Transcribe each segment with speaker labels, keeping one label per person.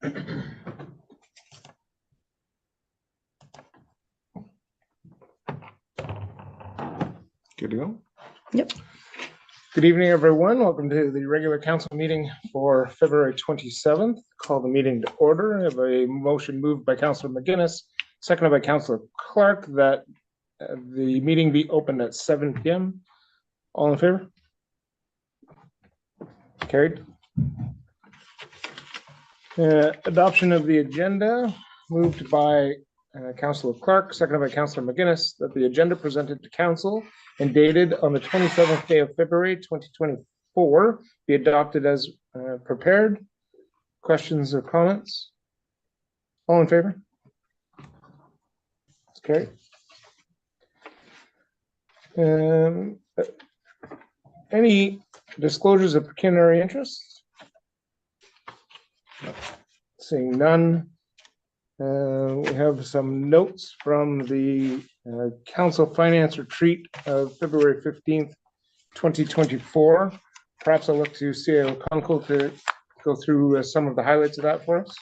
Speaker 1: Good to go?
Speaker 2: Yep.
Speaker 1: Good evening, everyone. Welcome to the regular council meeting for February 27th. Call the meeting to order. I have a motion moved by Councillor McGuinness, seconded by Councillor Clark, that the meeting be opened at 7 p.m. All in favor? Carried. Adoption of the agenda, moved by Councillor Clark, seconded by Councillor McGuinness, that the agenda presented to council and dated on the 27th day of February 2024 be adopted as prepared. Questions or comments? All in favor? It's carried. Any disclosures of pecuniary interests? Seeing none. We have some notes from the Council Finance Retreat of February 15th, 2024. Perhaps I'll look to CAO Conkle to go through some of the highlights of that for us.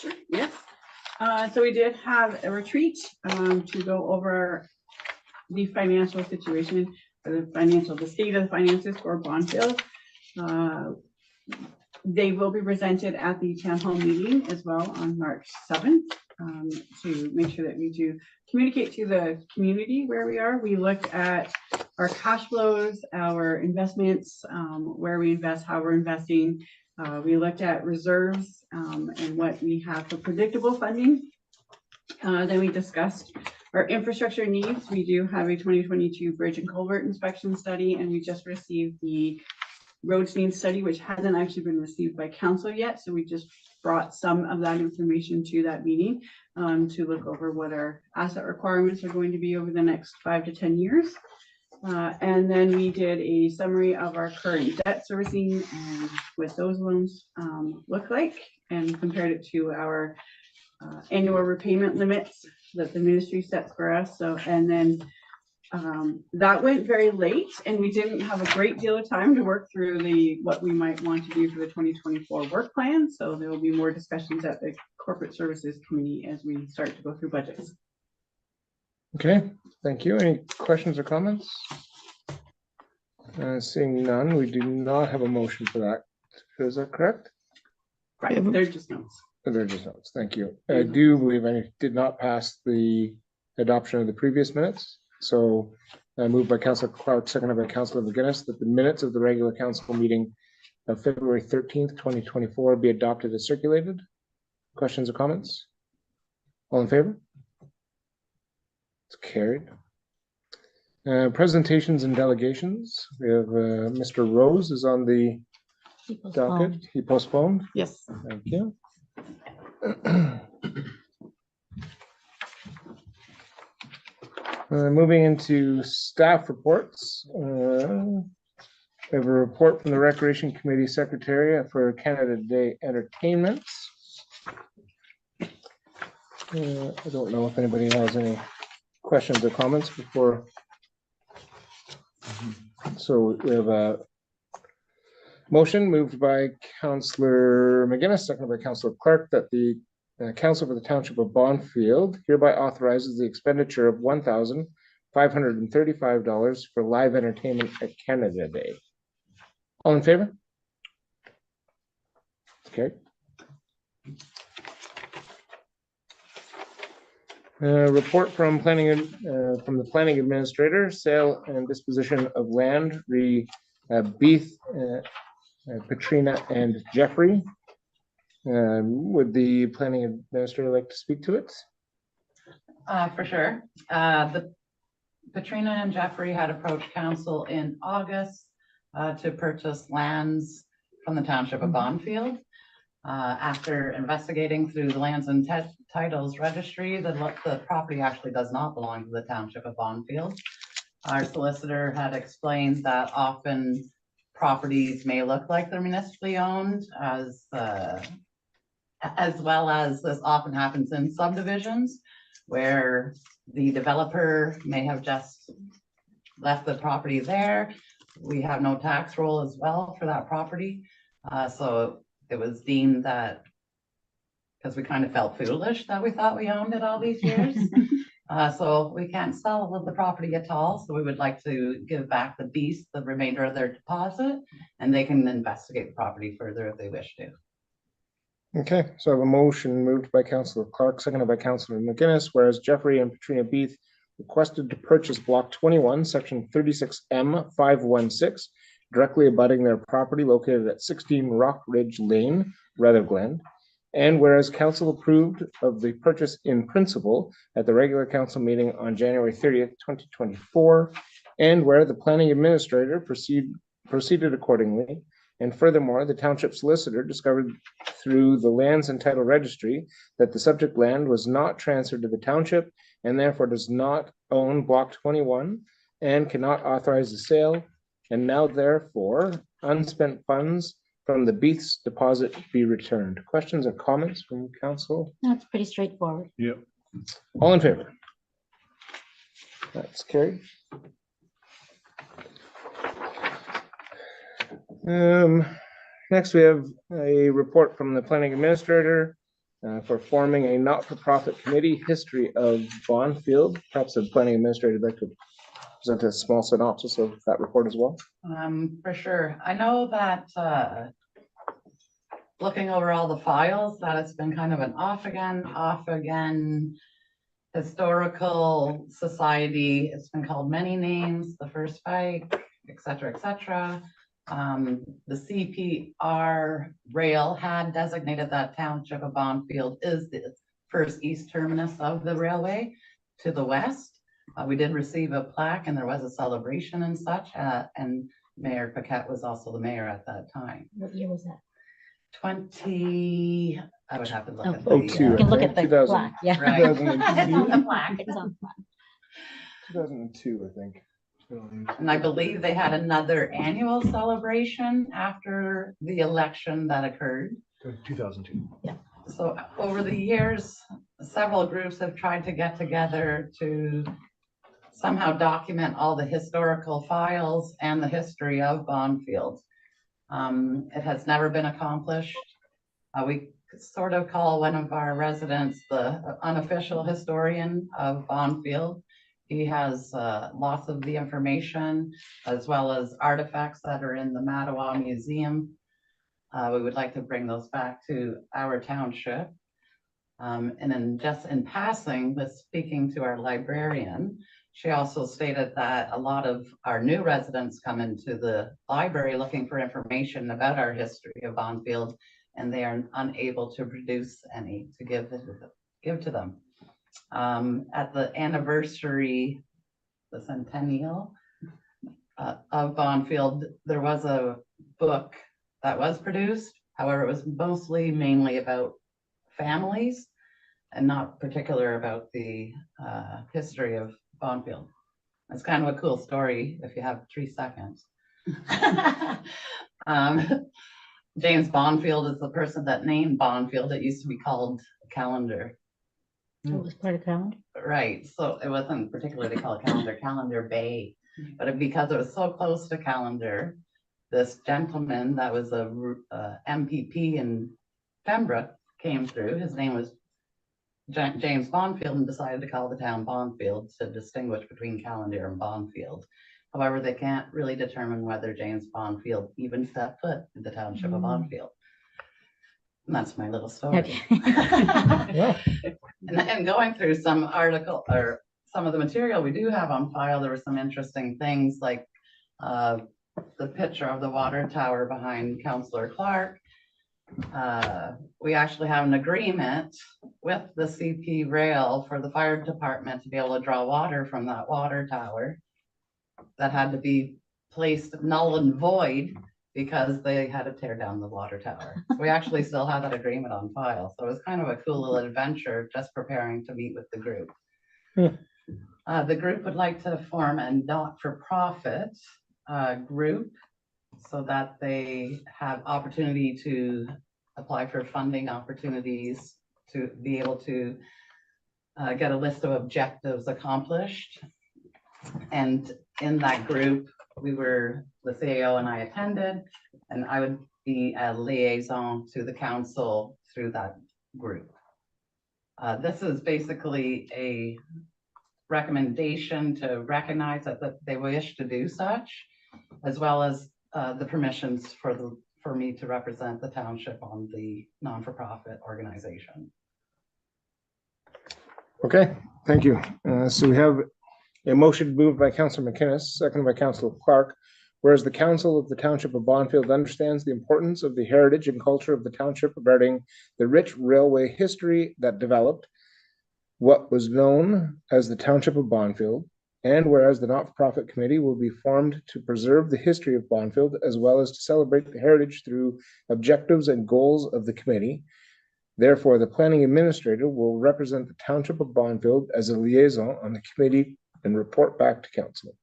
Speaker 2: Sure. Yes. So we did have a retreat to go over the financial situation, the state of the finances for Bondfield. They will be presented at the town hall meeting as well on March 7th to make sure that we do communicate to the community where we are. We looked at our cash flows, our investments, where we invest, how we're investing. We looked at reserves and what we have for predictable funding. Then we discussed our infrastructure needs. We do have a 2022 bridge and culvert inspection study, and we just received the roads needs study, which hasn't actually been received by council yet. So we just brought some of that information to that meeting to look over what our asset requirements are going to be over the next 5 to 10 years. And then we did a summary of our current debt servicing and what those loans look like, and compared it to our annual repayment limits that the ministry sets for us. So, and then that went very late, and we didn't have a great deal of time to work through what we might want to do for the 2024 work plan. So there will be more discussions at the Corporate Services Committee as we start to go through budgets.
Speaker 1: Okay, thank you. Any questions or comments? Seeing none, we do not have a motion for that. Is that correct?
Speaker 2: Right, they're just notes.
Speaker 1: They're just notes. Thank you. I do believe I did not pass the adoption of the previous minutes. So moved by Councillor Clark, seconded by Councillor McGuinness, that the minutes of the regular council meeting of February 13th, 2024 be adopted as circulated. Questions or comments? All in favor? It's carried. Presentations and delegations. We have Mr. Rose is on the docket. He postponed.
Speaker 2: Yes.
Speaker 1: Thank you. Moving into staff reports, we have a report from the Recreation Committee Secretary for Canada Day Entertainment. I don't know if anybody has any questions or comments before. So we have a motion moved by Councillor McGuinness, seconded by Councillor Clark, that the Council for the Township of Bondfield hereby authorizes the expenditure of $1,535 for live entertainment at Canada Day. All in favor? Okay. Report from the planning administrator: sale and disposition of land re Beith, Katrina, and Jeffrey. Would the planning administrator like to speak to it?
Speaker 3: For sure. The Katrina and Jeffrey had approached council in August to purchase lands from the township of Bondfield. After investigating through the lands and titles registry, the property actually does not belong to the township of Bondfield. Our solicitor had explained that often properties may look like they're municipally owned, as well as this often happens in subdivisions where the developer may have just left the property there. We have no tax roll as well for that property. So it was deemed that, because we kind of felt foolish that we thought we owned it all these years. So we can't sell the property at all, so we would like to give back the Beast the remainder of their deposit, and they can investigate the property further if they wish to.
Speaker 1: Okay, so I have a motion moved by Councillor Clark, seconded by Councillor McGuinness, whereas Jeffrey and Patrina Beath requested to purchase block 21, section 36M 516, directly abutting their property located at 16 Rock Ridge Lane, Rutherglen. And whereas council approved of the purchase in principle at the regular council meeting on January 30th, 2024, and where the planning administrator proceeded accordingly. And furthermore, the township solicitor discovered through the lands and title registry that the subject land was not transferred to the township and therefore does not own block 21 and cannot authorize the sale. And now therefore, unspent funds from the Beath's deposit be returned. Questions or comments from council?
Speaker 4: That's pretty straightforward.
Speaker 5: Yep.
Speaker 1: All in favor? That's carried. Next, we have a report from the planning administrator for forming a not-for-profit committee, history of Bondfield. Perhaps the planning administrator would like to present a small synopsis of that report as well.
Speaker 3: For sure. I know that looking over all the files, that it's been kind of an off again historical society. It's been called many names, the First Fight, et cetera, et cetera. The CPR rail had designated that township of Bondfield is the first east terminus of the railway to the west. We did receive a plaque and there was a celebration and such, and Mayor Paquette was also the mayor at that time.
Speaker 4: What year was that?
Speaker 3: 20, I would have to look at the.
Speaker 1: 02,
Speaker 4: You can look
Speaker 1: I
Speaker 4: at the
Speaker 1: think, 2000.
Speaker 4: plaque, yeah.
Speaker 3: Right.
Speaker 4: It's on the plaque, it's on the plaque.
Speaker 1: 2002, I think.
Speaker 3: And I believe they had another annual celebration after the election that occurred.
Speaker 5: 2002.
Speaker 3: So over the years, several groups have tried to get together to somehow document all the historical files and the history of Bondfield. It has never been accomplished. We sort of call one of our residents the unofficial historian of Bondfield. He has lots of the information as well as artifacts that are in the Mattawa Museum. We would like to bring those back to our township. And then just in passing, with speaking to our librarian, she also stated that a lot of our new residents come into the library looking for information about our history of Bondfield, and they are unable to produce any to give to them. At the anniversary, the centennial of Bondfield, there was a book that was produced. However, it was mainly about families and not particular about the history of Bondfield. It's kind of a cool story if you have 3 seconds. James Bondfield is the person that named Bondfield. It used to be called Calendar.
Speaker 4: It was part of calendar.
Speaker 3: Right, so it wasn't particularly called Calendar Bay, but because it was so close to Calendar, this gentleman that was a MPP in Pembroke came through. His name was James Bondfield, and decided to call the town Bondfield to distinguish between Calendar and Bondfield. However, they can't really determine whether James Bondfield even set foot in the township of Bondfield. And that's my little story.
Speaker 4: Okay.
Speaker 1: Yeah.
Speaker 3: And going through some article or some of the material we do have on file, there were some interesting things like the picture of the water tower behind Councillor Clark. We actually have an agreement with the CP Rail for the fire department to be able to draw water from that water tower that had to be placed null and void because they had to tear down the water tower. We actually still have that agreement on file. So it was kind of a cool little adventure just preparing to meet with the group. The group would like to form a not-for-profit group so that they have opportunity to apply for funding opportunities to be able to get a list of objectives accomplished. And in that group, the CAO and I attended, and I would be a liaison to the council through that group. This is basically a recommendation to recognize that they wish to do such, as well as the permissions for me to represent the township on the non-for-profit organization.
Speaker 1: Okay, thank you. So we have a motion moved by Councillor McInnes, seconded by Councillor Clark. Whereas the council of the township of Bonfield understands the importance of the heritage and culture of the township regarding the rich railway history that developed what was known as the township of Bonfield, and whereas the not-for-profit committee will be formed to preserve the history of Bonfield as well as to celebrate the heritage through objectives and goals of the committee. Therefore, the planning administrator will represent the township of Bonfield as a liaison on the committee and report back to council.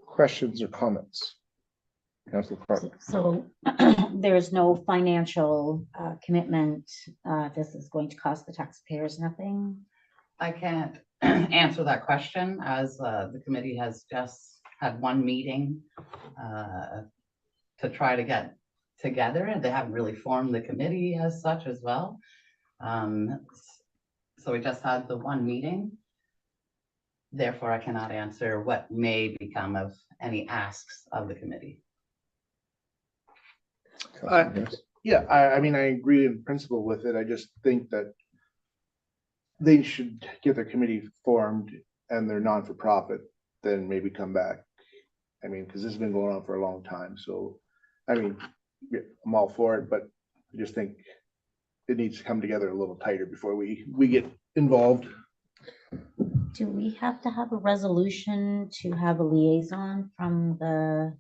Speaker 1: Questions or comments? Councilor Clark.
Speaker 4: So there's no financial commitment. This is going to cost the taxpayers nothing.
Speaker 3: I can't answer that question, as the committee has just had one meeting to try to get together, and they haven't really formed the committee as such as well. So we just had the one meeting. Therefore, I cannot answer what may become of any asks of the committee.
Speaker 5: Yeah, I mean, I agree in principle with it. I just think that they should get their committee formed and they're non-for-profit, then maybe come back. I mean, because this has been going on for a long time. So, I mean, yeah, I'm all for it, but I just think it needs to come together a little tighter before we get involved.
Speaker 4: Do we have to have a resolution to have a liaison from the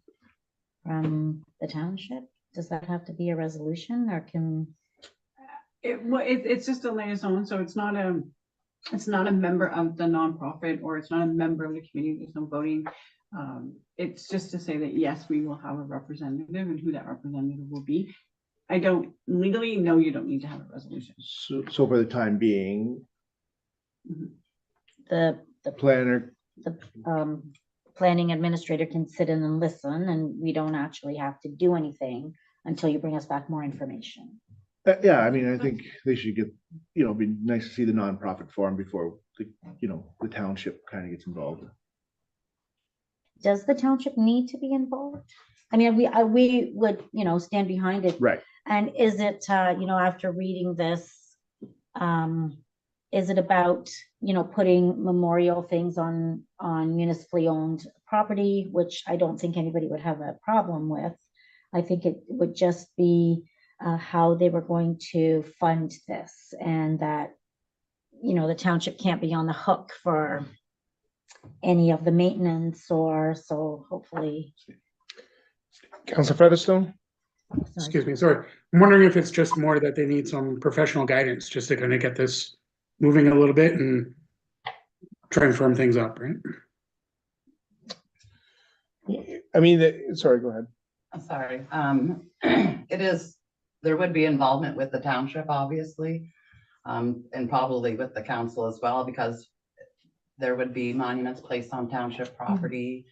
Speaker 4: township? Does that have to be a resolution, or can?
Speaker 2: It's just a liaison, so it's not a member of the nonprofit, or it's not a member of the committee. There's no voting. It's just to say that yes, we will have a representative, and who that representative will be. I don't legally, no, you don't need to have a resolution.
Speaker 5: So for the time being,
Speaker 4: The
Speaker 5: planner,
Speaker 4: planning administrator can sit in and listen, and we don't actually have to do anything until you bring us back more information.
Speaker 5: yeah, I mean, I think they should get, it'd be nice to see the nonprofit form before the township kind of gets involved.
Speaker 4: Does the township need to be involved? I mean, we would, stand behind it.
Speaker 5: Right.
Speaker 4: And is it, after reading this, is it about, putting memorial things on municipally owned property, which I don't think anybody would have a problem with. I think it would just be how they were going to fund this, and that, the township can't be on the hook for any of the maintenance, or so hopefully.
Speaker 1: Councilor Featherstone.
Speaker 6: Excuse me, sorry. I'm wondering if it's just more that they need some professional guidance just to kind of get this moving a little bit and try and firm things up, right?
Speaker 1: I mean, sorry, go ahead.
Speaker 3: I'm sorry. There would be involvement with the township, obviously, and probably with the council as well, because there would be monuments placed on township property.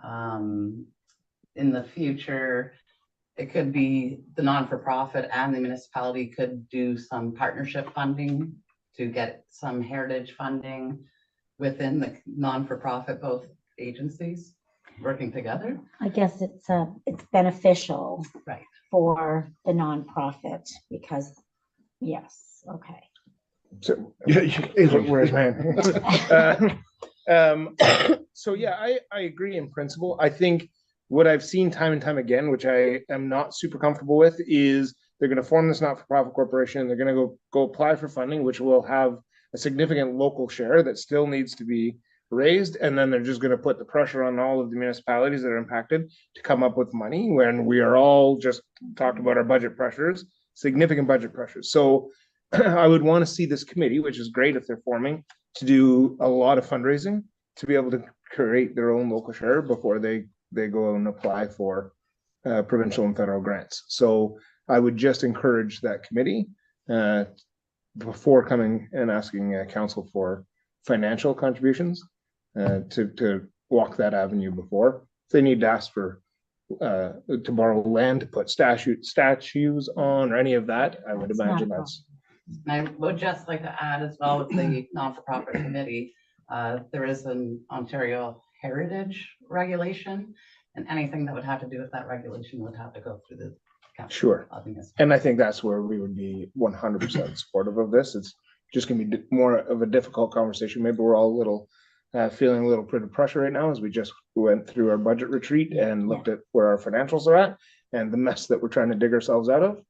Speaker 3: In the future, it could be the non-for-profit and the municipality could do some partnership funding to get some heritage funding within the non-for-profit, both agencies working together.
Speaker 4: I guess it's beneficial,
Speaker 3: Right,
Speaker 4: for the nonprofit, because, yes, okay.
Speaker 1: So,
Speaker 5: Yeah,
Speaker 1: where's my hand? So yeah, I agree in principle. I think what I've seen time and time again, which I am not super comfortable with, is they're going to form this not-for-profit corporation. They're going to go apply for funding, which will have a significant local share that still needs to be raised, and then they're just going to put the pressure on all of the municipalities that are impacted to come up with money, when we are all just talked about our budget pressures, significant budget pressures. So I would want to see this committee, which is great if they're forming, to do a lot of fundraising to be able to create their own local share before they go and apply for provincial and federal grants. So I would just encourage that committee before coming and asking council for financial contributions to walk that avenue before. If they need to ask for to borrow land to put statues on or any of that, I would
Speaker 4: It's not a
Speaker 1: imagine that's,
Speaker 3: I would just like to add as well with the non-for-profit committee, there is an Ontario heritage regulation, and anything that would have to do with that regulation would have to go through the council.
Speaker 1: Sure.
Speaker 3: of municipal.
Speaker 1: And I think that's where we would be 100% supportive of this. It's just gonna be more of a difficult conversation. Maybe we're all a little, feeling a little bit of pressure right now as we just went through our budget retreat and looked at where our financials are at and the mess that we're trying to dig ourselves out of.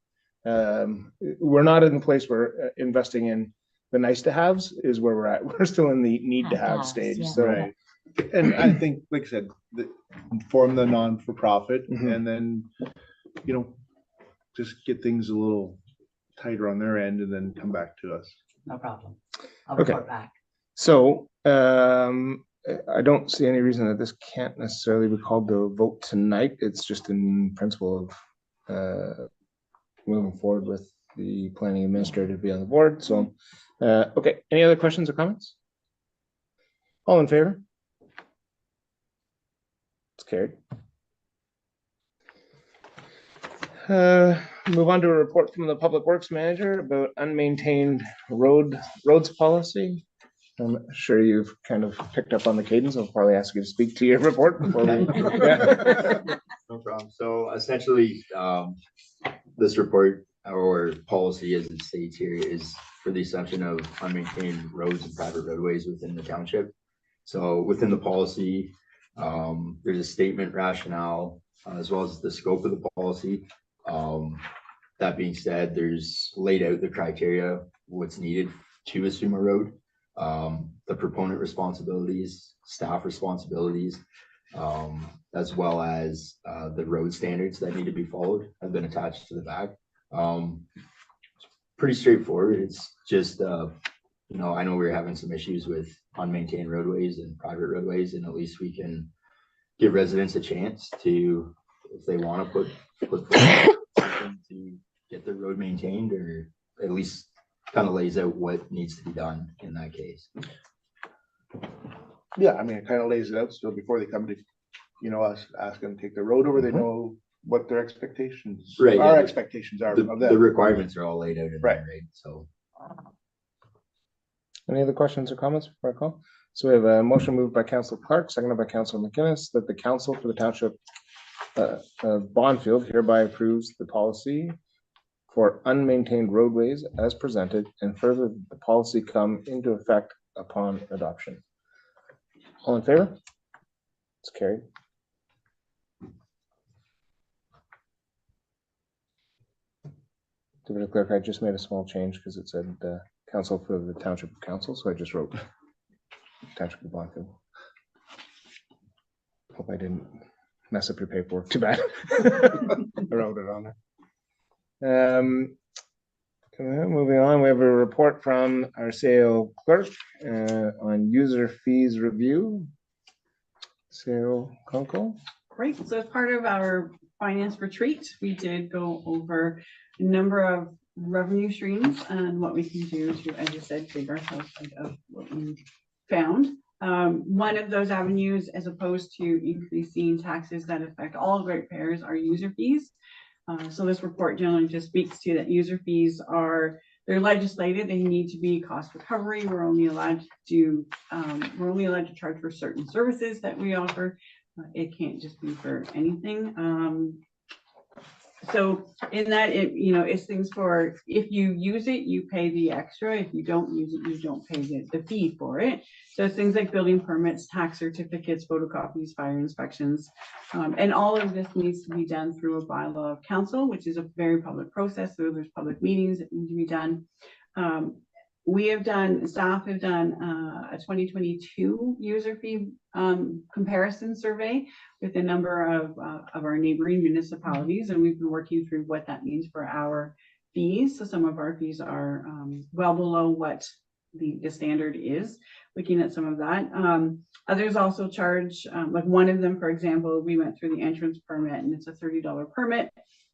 Speaker 1: We're not in the place where investing in the nice to haves is where we're at. We're still in the need to have
Speaker 4: Have-to-haves,
Speaker 1: stage.
Speaker 4: yeah.
Speaker 1: So
Speaker 5: Right. And I think, like I said, form the non-for-profit
Speaker 1: Mhm.
Speaker 5: and then, you know, just get things a little tighter on their end and then come back to us.
Speaker 3: No problem. I'll
Speaker 1: Okay.
Speaker 3: report back.
Speaker 1: So, I don't see any reason that this can't necessarily be called the vote tonight. It's just in principle of moving forward with the planning administrator to be on the board. So, okay, any other questions or comments? All in favor? It's carried. Move on to a report from the Public Works Manager about unmaintained roads policy. I'm sure you've kind of picked up on the cadence. I'll probably ask you to speak to your report before we. Yeah.
Speaker 7: No problem. So essentially, this report or policy, as it states here, is for the section of unmaintained roads and private roadways within the township. So within the policy, there's a statement rationale, as well as the scope of the policy. That being said, there's laid out the criteria, what's needed to assume a road, the proponent responsibilities, staff responsibilities, as well as the road standards that need to be followed have been attached to the back. Pretty straightforward. It's just, you know, I know we're having some issues with unmaintained roadways and private roadways, and at least we can give residents a chance to, if they want to put forward something to get their road maintained, or at least kind of lays out what needs to be done in that case.
Speaker 5: Yeah, I mean, it kind of lays it out so before they come to, you know, us, ask them to take the road over, they know what their expectations,
Speaker 7: Right,
Speaker 5: our
Speaker 7: yeah.
Speaker 5: expectations are
Speaker 7: The,
Speaker 5: of
Speaker 7: the
Speaker 5: them.
Speaker 7: requirements are all laid out in
Speaker 5: Right.
Speaker 7: there, right? So
Speaker 1: Any other questions or comments before I call? So we have a motion moved by Council Clark, seconded by Council McGinnis, that the council for the township Bonfield hereby approves the policy for unmaintained roadways as presented, and further the policy come into effect upon adoption. All in favor? It's carried. Deputy Clerk, I just made a small change because it said council for the township of council, so I just wrote township of Bonfield. Hope I didn't mess up your paperwork too bad. I wrote it on there. Moving on, we have a report from our SAO clerk on user fees review. SAO Kunkel.
Speaker 2: Great. So as part of our finance retreat, we did go over a number of revenue streams and what we can do to, as you said, dig ourselves out of what we found. One of those avenues, as opposed to increasing taxes that affect all ratepayers, are user fees. So this report generally just speaks to that user fees are, they're legislated, they need to be cost recovery. We're only allowed to charge for certain services that we offer. It can't just be for anything. So in that, it's things for, if you use it, you pay the extra. If you don't use it, you don't pay the fee for it. So it's things like building permits, tax certificates, photocopies, fire inspections. And all of this needs to be done through a bylaw of council, which is a very public process. So there's public meetings that need to be done. Staff have done a 2022 user fee comparison survey with a number of our neighboring municipalities, and we've been working through what that means for our fees. So some of our fees are well below what the standard is, looking at some of that. Others also charge, like one of them, for example, we went through the entrance permit and it's a $30 permit,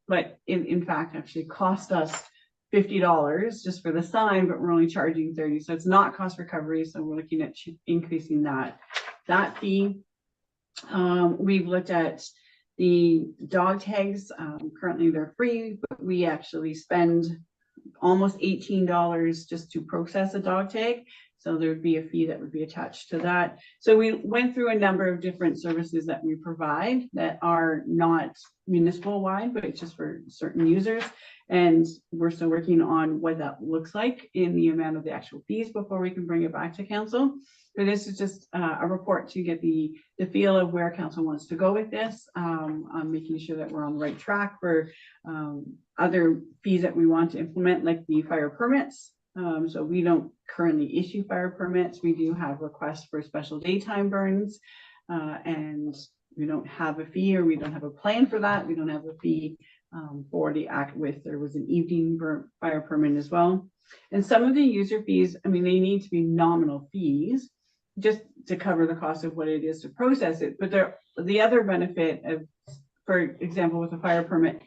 Speaker 2: but in fact actually cost us $50 just for the sign, but we're only charging 30. So it's not cost recovery. So we're looking at increasing that fee. We've looked at The dog tags, currently they're free, but we actually spend almost $18 just to process a dog tag. So there would be a fee that would be attached to that. So we went through a number of different services that we provide that are not municipal wide, but it's just for certain users. And we're still working on what that looks like in the amount of the actual fees before we can bring it back to council. But this is just a report to get the feel of where council wants to go with this. I'm making sure that we're on the right track for other fees that we want to implement, like the fire permits. So we don't currently issue fire permits. We do have requests for special daytime burns, and we don't have a fee, or we don't have a plan for that. We don't have a fee for the act with, there was an evening fire permit as well. And some of the user fees, I mean, they need to be nominal fees just to cover the cost of what it is to process it. But the other benefit of, for example, with a fire permit,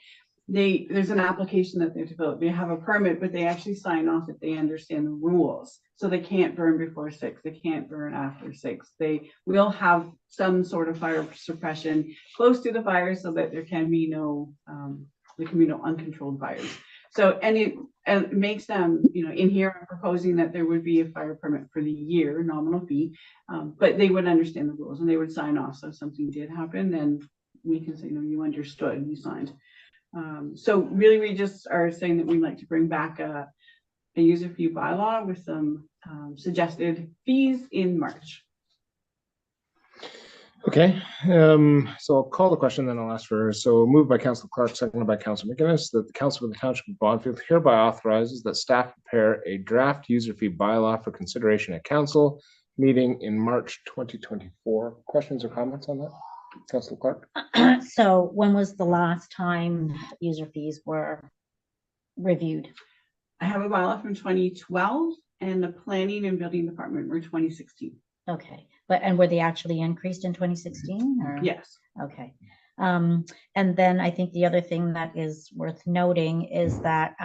Speaker 2: there's an application that they have to fill out. They have a permit, but they actually sign off that they understand the rules. So they can't burn before 6. They can't burn after 6. They will have some sort of fire suppression close to the fire so that there can be no uncontrolled fires. So, and it makes them, in here, I'm proposing that there would be a fire permit for the year, nominal fee, but they would understand the rules and they would sign off. So if something did happen, then we can say, you understood, you signed. So really, we just are saying that we'd like to bring back a user fee bylaw with some suggested fees in March.
Speaker 1: Okay, so I'll call the question, then I'll ask for, so moved by Councilor Clark, seconded by Councilor McGinnis, that the Council of the Township of Bonfield hereby authorizes that staff prepare a draft user fee bylaw for consideration at council meeting in March 2024. Questions or comments on that? Councilor Clark?
Speaker 4: So when was the last time user fees were reviewed?
Speaker 2: I have a bylaw from 2012 and the planning and building department were 2016.
Speaker 4: Okay, and were they actually increased in 2016 or?
Speaker 2: Yes.
Speaker 4: Okay. And then I think the other thing that is worth noting is that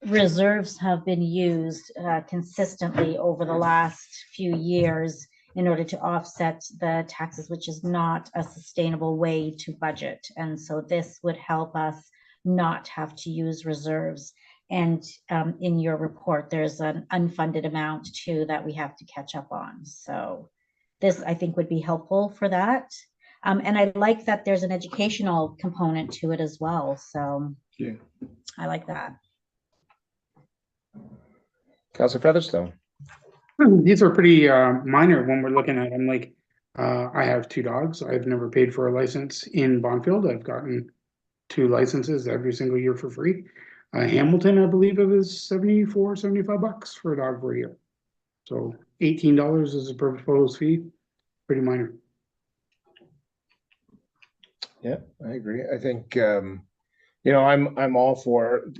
Speaker 4: reserves have been used consistently over the last few years in order to offset the taxes, which is not a sustainable way to budget. And so this would help us not have to use reserves. And in your report, there's an unfunded amount too that we have to catch up on. So this, I think, would be helpful for that. And I like that there's an educational component to it as well. So yeah, I like that.
Speaker 1: Councilor Featherstone?
Speaker 6: These are pretty minor when we're looking at them. Like, I have 2 dogs. I've never paid for a license in Bonfield. I've gotten 2 licenses every single year for free. Hamilton, I believe it was $75 for a dog for a year. So $18 is a proposed fee. Pretty minor.
Speaker 1: Yeah, I agree. I think, I'm all for,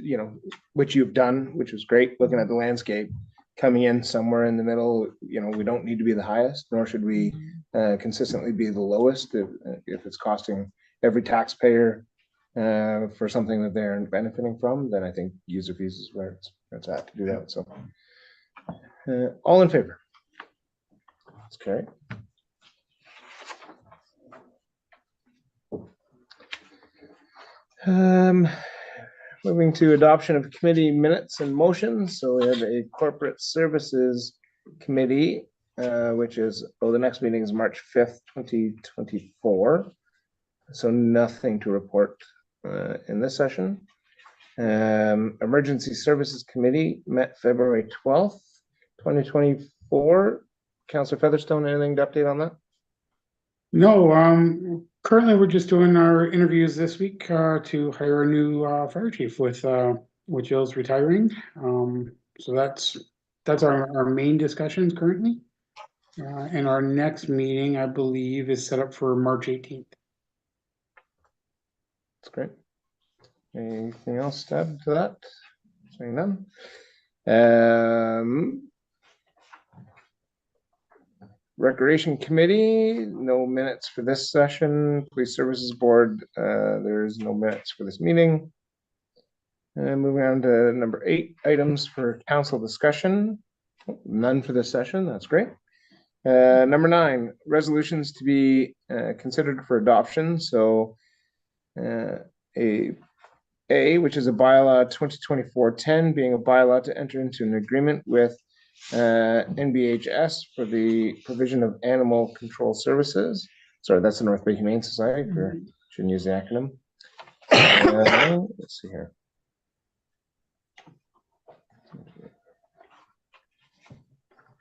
Speaker 1: what you've done, which was great, looking at the landscape, coming in somewhere in the middle. We don't need to be the highest, nor should we consistently be the lowest if it's costing every taxpayer for something that they're benefiting from. Then I think user fees is where it's at to do that. So all in favor? That's carried. Moving to adoption of committee minutes and motions. So we have a corporate services committee, which is, the next meeting is March 5th, 2024. So nothing to report in this session. Emergency Services Committee met February 12th, 2024. Councilor Featherstone, anything to update on that?
Speaker 6: No, currently we're just doing our interviews this week to hire a new fire chief with Jill's retiring. So that's our main discussions currently. And our next meeting, I believe, is set up for March 18th.
Speaker 1: That's great. Anything else to add to that? Saying none. Recreation Committee, no minutes for this session. Police Services Board, there's no minutes for this meeting. Moving on to number 8, items for council discussion. None for this session. That's great. Number 9, resolutions to be considered for adoption. So which is a bylaw 2024-10, being a bylaw to enter into an agreement with NBHS for the provision of animal control services. Sorry, that's the North Bay Humane Society. Shouldn't use the acronym. Let's see here.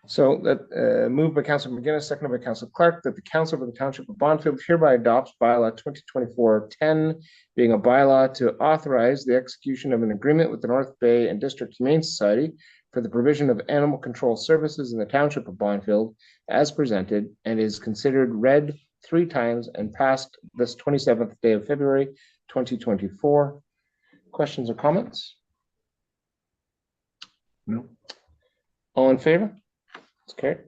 Speaker 1: So that moved by Councilor McGinnis, seconded by Councilor Clark, that the Council for the Township of Bonfield hereby adopts bylaw 2024-10, being a bylaw to authorize the execution of an agreement with the North Bay and District Humane Society for the provision of animal control services in the Township of Bonfield as presented, and is considered read 3 times and passed this 27th day of February 2024. Questions or comments?
Speaker 5: No.
Speaker 1: All in favor? Okay.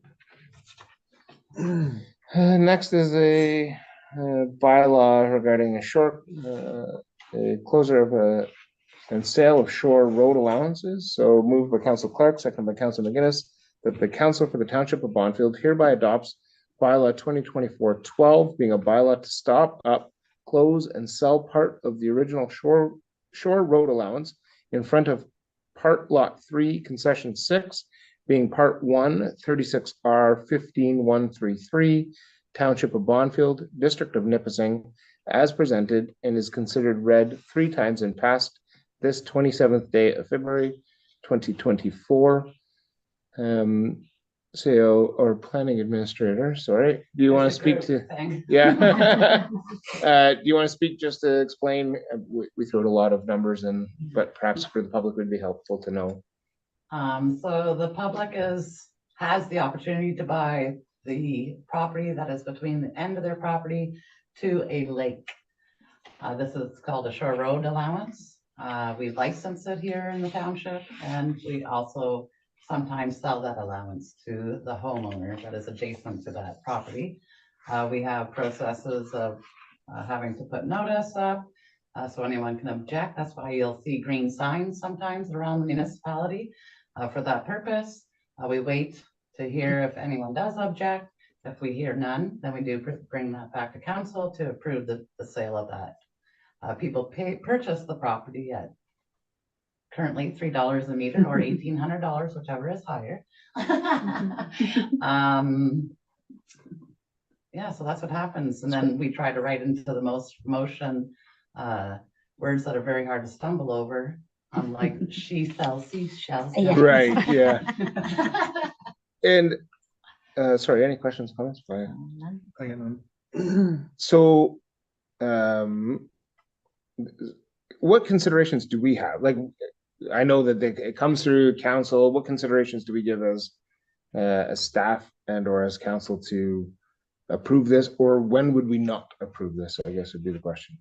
Speaker 1: Next is a bylaw regarding a closure of and sale of shore road allowances. So moved by Council Clark, seconded by Council McGinnis, that the Council for the Township of Bonfield hereby adopts bylaw 2024-12, being a bylaw to stop up, close, and sell part of the original shore road allowance in front of part lot 3, concession 6, being part 1, 36R 15133, Township of Bonfield, District of Nipissing, as presented, and is considered read 3 times and passed this 27th day of February 2024. CEO or planning administrator, sorry, do you want to speak to? Yeah. Do you want to speak just to explain? We threw out a lot of numbers in, but perhaps for the public would be helpful to know.
Speaker 3: So the public has the opportunity to buy the property that is between the end of their property to a lake. This is called a shore road allowance. We license it here in the township, and we also sometimes sell that allowance to the homeowner that is adjacent to that property. We have processes of having to put notice up, so anyone can object. That's why you'll see green signs sometimes around the municipality for that purpose. We wait to hear if anyone does object. If we hear none, then we do bring that back to council to approve the sale of that. People purchase the property at currently $3 a meter or $1,800, whichever is higher. Yeah, so that's what happens. And then we try to write into the motion words that are very hard to stumble over, unlike she sells seashells.
Speaker 4: Yeah.
Speaker 1: Right, yeah. And sorry, any questions, comments? So what considerations do we have? Like, I know that it comes through council. What considerations do we give as staff and or as council to approve this, or when would we not approve this? I guess would be the question.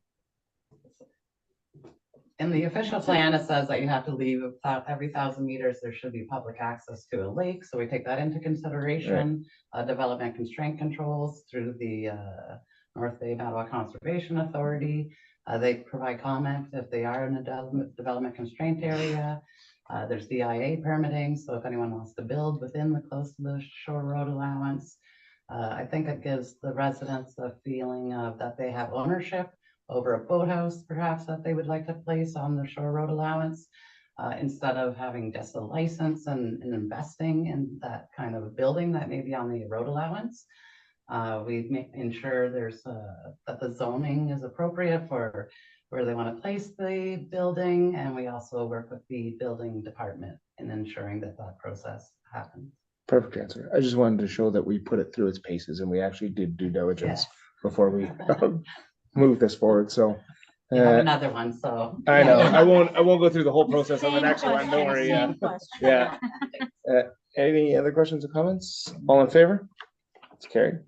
Speaker 3: In the official plan, it says that you have to leave every 1,000 meters, there should be public access to a lake. So we take that into consideration. Right. Development constraint controls through the North Bay Mattawa Conservation Authority. They provide comment if they are in a development constraint area. There's DIA permitting, so if anyone wants to build within the close to the shore road allowance, I think it gives the residents a feeling of that they have ownership over a boathouse, perhaps, that they would like to place on the shore road allowance, instead of having just a license and investing in that kind of building that may be on the road allowance. We ensure there's that the zoning is appropriate for where they want to place the building, and we also work with the building department in ensuring that that process happens.
Speaker 1: Perfect answer. I just wanted to show that we put it through its paces and we actually did due diligence before we move this forward. So
Speaker 3: you have another one, so
Speaker 1: I know I won't go through the whole process on the next one. Don't worry. Yeah. Any other questions or comments? All in favor? It's carried.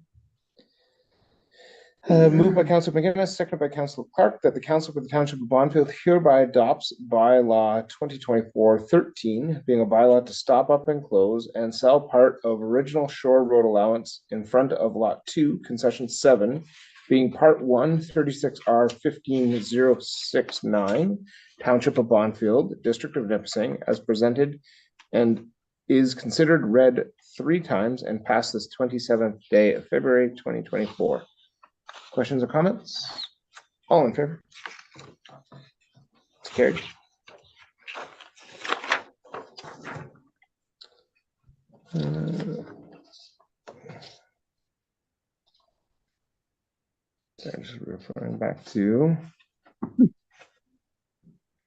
Speaker 1: Moved by Councilor McGinnis, seconded by Councilor Clark, that the Council for the Township of Bonfield hereby adopts bylaw 2024-13, being a bylaw to stop up and close and sell part of original shore road allowance in front of lot 2, concession 7, being part 1, 36R 15069, Township of Bonfield, District of Nipissing, as presented, and is considered read 3 times and passed this 27th day of February 2024. Questions or comments? All in favor? It's carried. Just referring back to.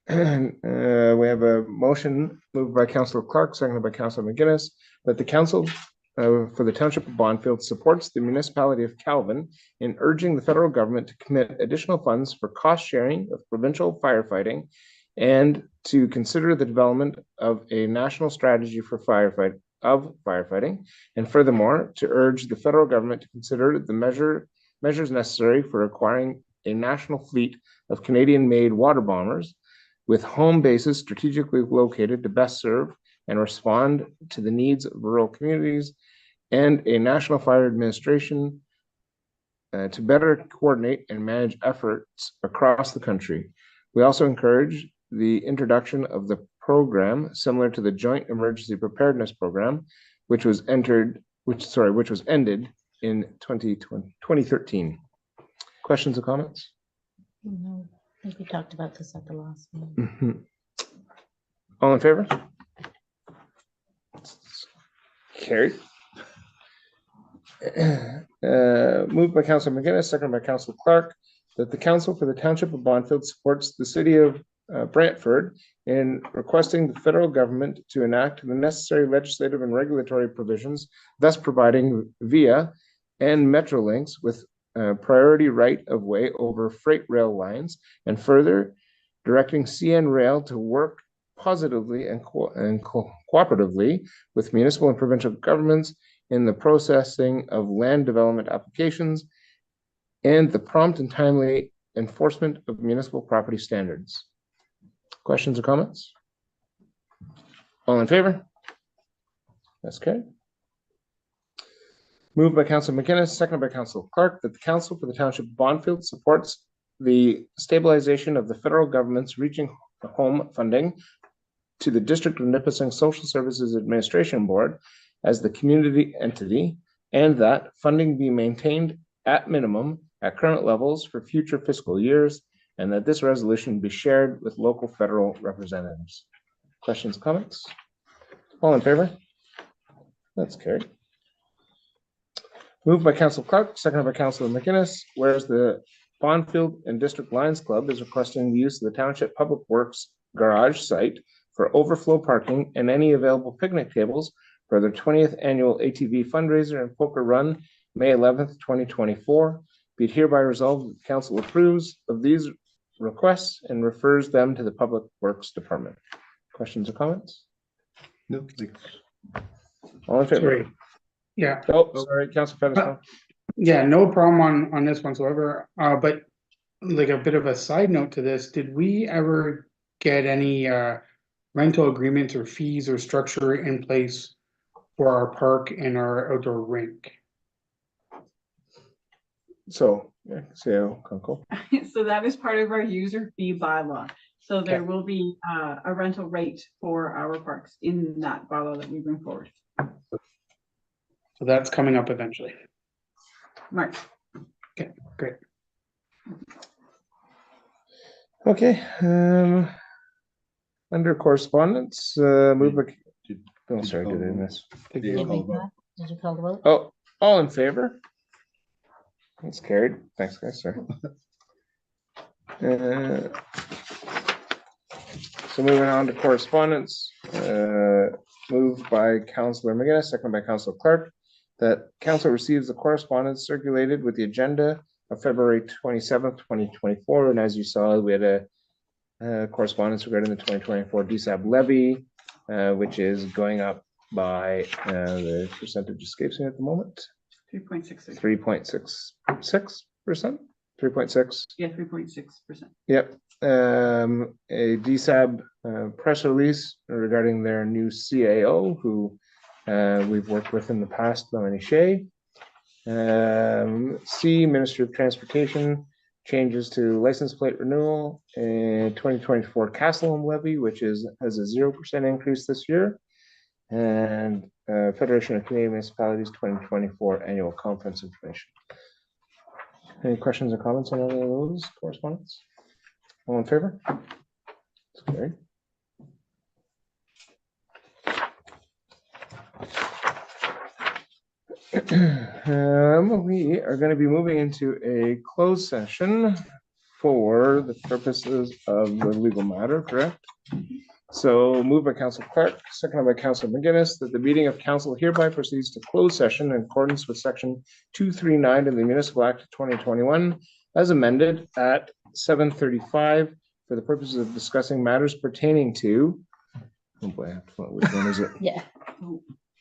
Speaker 1: We have a motion moved by Councillor Clark, seconded by Councillor McGuinness, that the council for the Township of Bonfield supports the municipality of Calvin in urging the federal government to commit additional funds for cost sharing of provincial firefighting and to consider the development of a national strategy for firefighting, and furthermore, to urge the federal government to consider the measures necessary for acquiring a national fleet of Canadian-made water bombers with home bases strategically located to best serve and respond to the needs of rural communities, and a national fire administration to better coordinate and manage efforts across the country. We also encourage the introduction of the program similar to the Joint Emergency Preparedness Program, which was ended in 2013. Questions or comments?
Speaker 4: No, I think we talked about this at the last meeting.
Speaker 1: All in favor? Carried. Moved by Councillor McGuinness, seconded by Councillor Clark, that the council for the Township of Bonfield supports the city of Brantford in requesting the federal government to enact the necessary legislative and regulatory provisions, thus providing VIA and Metrolinx with priority right of way over freight rail lines, and further directing CN Rail to work positively and cooperatively with municipal and provincial governments in the processing of land development applications and the prompt and timely enforcement of municipal property standards. Questions or comments? All in favor? That's carried. Moved by Councillor McGuinness, seconded by Councillor Clark, that the council for the Township of Bonfield supports the stabilization of the federal government's reaching home funding to the District of Nipissing Social Services Administration Board as the community entity, and that funding be maintained at minimum at current levels for future fiscal years, and that this resolution be shared with local federal representatives. Questions, comments? All in favor? That's carried. Moved by Councillor Clark, seconded by Councillor McGuinness, whereas the Bonfield and District Lions Club is requesting the use of the Township Public Works garage site for overflow parking and any available picnic tables for their 20th annual ATV fundraiser and poker run, May 11th, 2024. Be it hereby resolved that the council approves of these requests and refers them to the Public Works Department. Questions or comments?
Speaker 5: No.
Speaker 1: All in favor?
Speaker 6: Sorry. Yeah,
Speaker 1: Oh, sorry, Councillor Featherston.
Speaker 6: yeah, no problem on this whatsoever. But like a bit of a side note to this, did we ever get any rental agreements or fees or structure in place for our park and our outdoor rink?
Speaker 1: So, yeah, so, Kunkel.
Speaker 2: So that is part of our user fee bylaw. So there will be a rental rate for our parks in that bylaw that we bring forward.
Speaker 6: So that's coming up eventually.
Speaker 2: March.
Speaker 6: Okay, great.
Speaker 1: Okay, under correspondence, move by. Oh, sorry, did I miss?
Speaker 4: Did you make that? Did you call the vote?
Speaker 1: Oh, all in favor? That's carried. Thanks, guys. Sorry. So moving on to correspondence, moved by Councillor McGuinness, second by Councillor Clark, that council receives the correspondence circulated with the agenda of February 27th, 2024. And as you saw, we had a correspondence regarding the 2024 DSAB levy, which is going up by the percentage escapes me at the moment.
Speaker 2: 3.66.
Speaker 1: 3.66%. 3.6.
Speaker 2: Yeah, 3.6%.
Speaker 1: Yep. A DSAB press release regarding their new CAO, who we've worked with in the past, Melanie Shea. C, Ministry of Transportation, changes to license plate renewal in 2024 Castleholm levy, which has a 0% increase this year. and Federation of Canadian Municipalities 2024 Annual Conference information. Any questions or comments on any of those correspondence? All in favor? It's carried. We are going to be moving into a closed session for the purposes of the legal matter, correct? So moved by Council Clark, seconded by Council McGinnis, that the meeting of council hereby proceeds to closed session in accordance with section 239 of the Municipal Act of 2021 as amended at 7:35 for the purposes of discussing matters pertaining to, oh boy, I have to find which one is it?
Speaker 4: Yeah.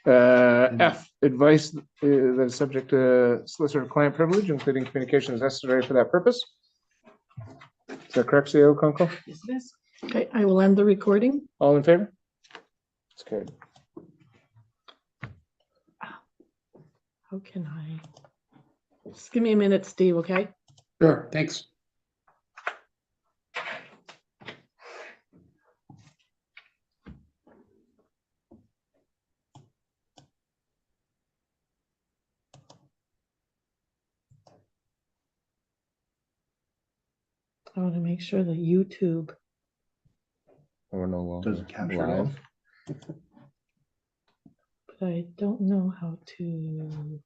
Speaker 1: F, advice that is subject to solicitor-client privilege, including communications necessary for that purpose. Is that correct, CEO Kunkel?
Speaker 2: Yes, it is.
Speaker 8: Okay, I will end the recording.
Speaker 1: All in favor? It's carried.
Speaker 8: How can I? Just give me a minute, Steve, okay?
Speaker 6: Sure, thanks.
Speaker 8: I want to make sure that YouTube,
Speaker 1: We're no longer
Speaker 5: Does it capture it
Speaker 1: live.
Speaker 8: but I don't know how to.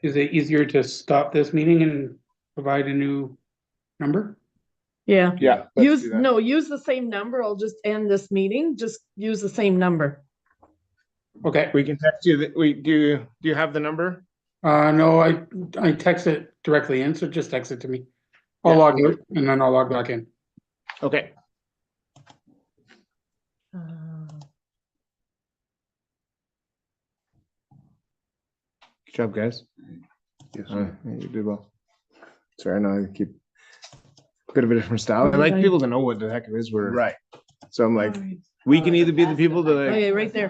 Speaker 6: Is it easier to stop this meeting and provide a new number?
Speaker 8: Yeah,
Speaker 1: Yeah. let's
Speaker 8: use,
Speaker 1: do that.
Speaker 8: no, use the same number. I'll just end this meeting. Just use the same number.
Speaker 6: Okay,
Speaker 1: We can text you, do you have the number?
Speaker 6: no, I text it directly in, so just text it to me. I'll
Speaker 1: Yeah.
Speaker 6: log out and then I'll log back in.
Speaker 1: Okay. Good job, guys.
Speaker 5: Yes,
Speaker 1: You did well. Sorry, I know I keep a bit of a different style. I like people to know what the heck it is we're.
Speaker 5: right.
Speaker 1: So I'm like, we can either be the people to like,
Speaker 8: Okay, right there.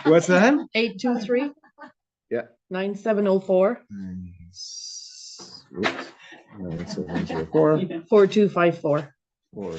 Speaker 1: what's that?
Speaker 8: 823.
Speaker 1: Yeah.
Speaker 8: 9704
Speaker 1: Oops. 9704
Speaker 8: 4254.
Speaker 1: 4